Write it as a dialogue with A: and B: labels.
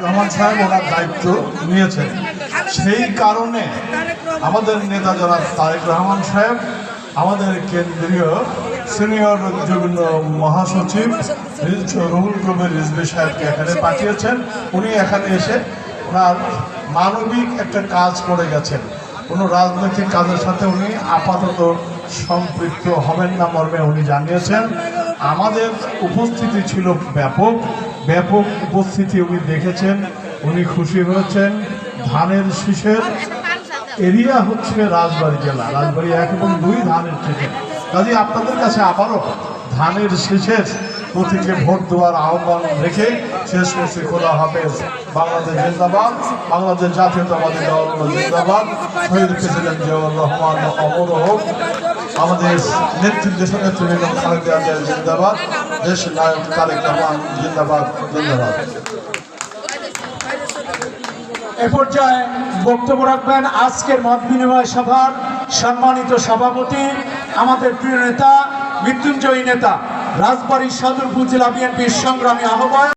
A: রহমান সাহেব ওনার দায়িত্ব নিয়েছেন। সেই কারণে আমাদের নেতা যারা তারেক রহমান সাহেব আমাদের কেন্দ্রীয় সিনিয়র যুগ্ম মহাসচিব রুহুল কবির রিজভী সাহেবকে এখানে পাঠিয়েছেন। উনি এখানে এসে ওনার মানবিক একটা কাজ করে গেছেন। কোনো রাজনৈতিক কাজের সাথে উনি আপাতত সম্পৃক্ত হবেন না মর্মে উনি জানিয়েছেন। আমাদের উপস্থিতি ছিল ব্যাপক উপস্থিতি উনি দেখেছেন, উনি খুশি হয়েছেন। ধানের শীষের এরিয়া হচ্ছে রাজবাড়ী জেলা, রাজবাড়ী 1 এবং 2 ধানের শীষের। কাজে আপনাদের কাছে আবারও ধানের শীষের প্রতীকে ভোট দেওয়ার আহ্বান রেখে শেষ করছি। খোদা হাফেজ। বাংলাদেশ জিন্দাবাদ, বাংলাদেশ জাতীয়তাবাদী দল জিন্দাবাদ, শহীদ প্রেসিডেন্ট জিয়াউর রহমান অমর হোক, আমাদের নেতৃত্ব দেশনেত্রী বেগম খালেদা জিয়া জিন্দাবাদ, দেশ নায়ক তারেক রহমান জিন্দাবাদ জিন্দাবাদ।
B: এ পর্যায়ে বক্তব্য রাখবেন আজকের মত বিনিময় সভার সম্মানিত সভাপতি, আমাদের প্রিয় নেতা, মৃত্যুঞ্জয়ী নেতা, রাজবাড়ী সদর উপজেলা বিএনপির সংগ্রামী আহ্বায়ক।